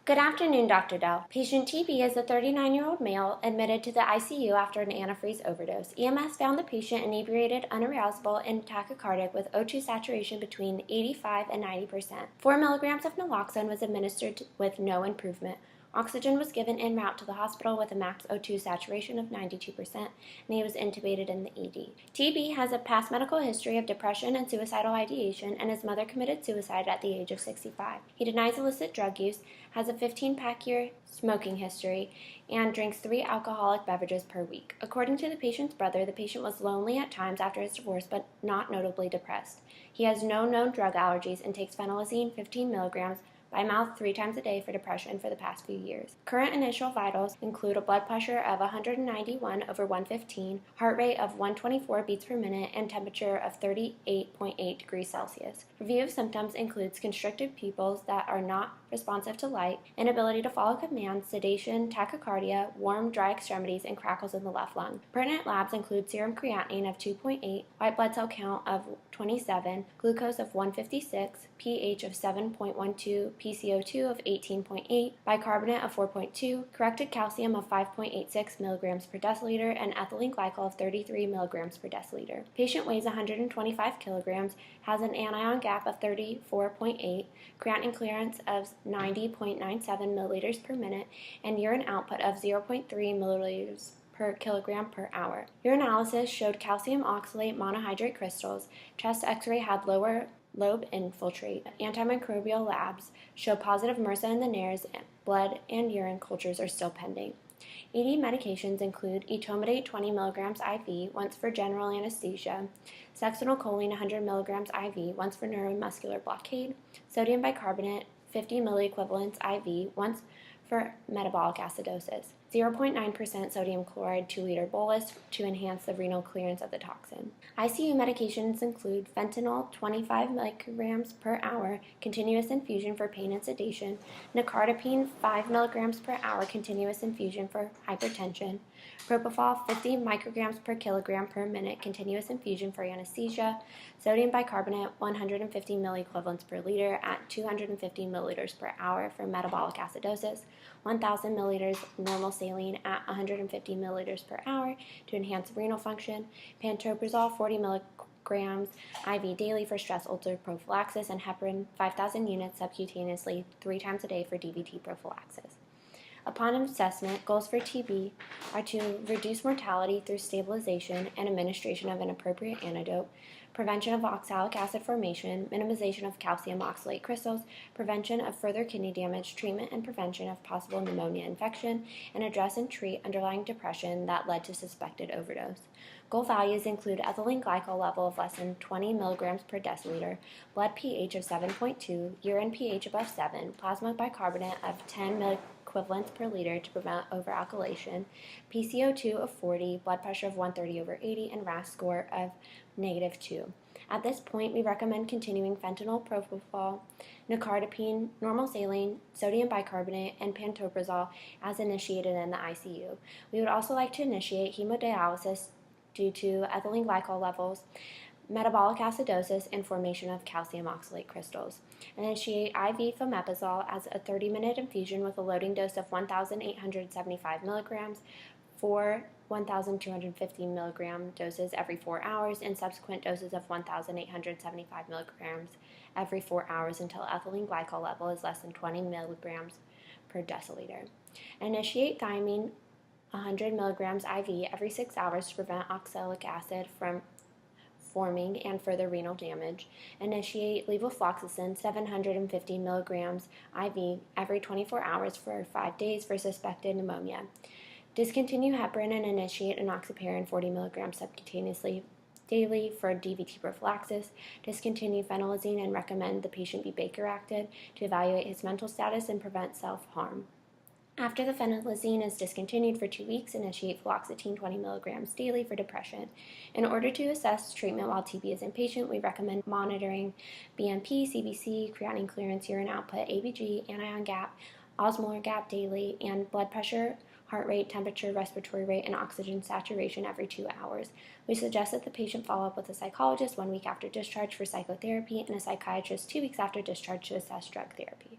Good afternoon, Dr. Dell. Patient TB is a 39-year-old male admitted to the ICU after an antifreeze overdose. EMS found the patient inebriated, unarousable, and tachycardic with O2 saturation between 85 and 90%. 4 milligrams of naloxone was administered with no improvement. Oxygen was given en route to the hospital with a max O2 saturation of 92%, and he was intubated in the ED. TB has a past medical history of depression and suicidal ideation, and his mother committed suicide at the age of 65. He denies illicit drug use, has a 15-pack-year smoking history, and drinks 3 alcoholic beverages per week. According to the patient's brother, the patient was lonely at times after his divorce, but not notably depressed. He has no known drug allergies and takes phenylazine 15 milligrams by mouth 3 times a day for depression for the past few years. Current initial vitals include a blood pressure of 191/115, heart rate of 124 beats per minute, and temperature of 38.8 degrees Celsius. Review of symptoms includes constricted pupils that are not responsive to light, inability to follow commands, sedation, tachycardia, warm, dry extremities, and crackles in the left lung. Pertinent labs include serum creatinine of 2.8, white blood cell count of 27, glucose of 156, pH of 7.12, PCO2 of 18.8, bicarbonate of 4.2, corrected calcium of 5.86 milligrams per deciliter, and ethylene glycol of 33 milligrams per deciliter. Patient weighs 125 kilograms, has an anion gap of 34.8, creatinine clearance of 90.97 milliliters per minute, and urine output of 0.3 milliliters per kilogram per hour. Urinalysis showed calcium oxalate monohydrate crystals. Chest x-ray had lower lobe infiltrate. Antimicrobial labs show positive MRSA in the nares. Blood and urine cultures are still pending. ED medications include etomidate 20 mg IV once for general anesthesia, succinylcholine 100 mg IV once for neuromuscular blockade, sodium bicarbonate 50 milliequivalents IV once for metabolic acidosis, 0.9% sodium chloride 2-liter bolus to enhance the renal clearance of the toxin. ICU medications include fentanyl 25 micrograms per hour, continuous infusion for pain and sedation, nicardipine 5 milligrams per hour, continuous infusion for hypertension, propofol 50 micrograms per kilogram per minute, continuous infusion for anesthesia, sodium bicarbonate 150 milliequivalents per liter at 250 milliliters per hour for metabolic acidosis, 1,000 milliliters normal saline at 150 milliliters per hour to enhance renal function, pantoprazole 40 milligrams IV daily for stress ulcer prophylaxis, and heparin 5,000 units subcutaneously 3 times a day for DVT prophylaxis. Upon assessment, goals for TB are to reduce mortality through stabilization and administration of an appropriate antidote, prevention of oxalic acid formation, minimization of calcium oxalate crystals, prevention of further kidney damage, treatment and prevention of possible pneumonia infection, and address and treat underlying depression that led to suspected overdose. Goal values include ethylene glycol level of less than 20 milligrams per deciliter, blood pH of 7.2, urine pH above 7, plasma bicarbonate of 10 milliequivalents per liter to prevent overalkylation, PCO2 of 40, blood pressure of 130/80, and RAS score of -2. At this point, we recommend continuing fentanyl, propofol, nicardipine, normal saline, sodium bicarbonate, and pantoprazole as initiated in the ICU. We would also like to initiate hemodialysis due to ethylene glycol levels, metabolic acidosis, and formation of calcium oxalate crystals. Initiate IV fomepizole as a 30-minute infusion with a loading dose of 1,875 milligrams for 1,250 milligram doses every 4 hours, and subsequent doses of 1,875 milligrams every 4 hours until ethylene glycol level is less than 20 milligrams per deciliter. Initiate thiamine 100 milligrams IV every 6 hours to prevent oxalic acid from forming and further renal damage. Initiate levofloxacin 750 milligrams IV every 24 hours for 5 days for suspected pneumonia. Discontinue heparin and initiate enoxaparin 40 milligrams subcutaneously daily for DVT prophylaxis. Discontinue phenylazine and recommend the patient be Baker acted to evaluate his mental status and prevent self-harm. After the phenylazine is discontinued for 2 weeks, initiate fluoxetine 20 milligrams daily for depression. In order to assess treatment while TB is inpatient, we recommend monitoring BNP, CBC, creatinine clearance, urine output, ABG, anion gap, osmolar gap daily, and blood pressure, heart rate, temperature, respiratory rate, and oxygen saturation every 2 hours. We suggest that the patient follow up with a psychologist 1 week after discharge for psychotherapy and a psychiatrist 2 weeks after discharge to assess drug therapy.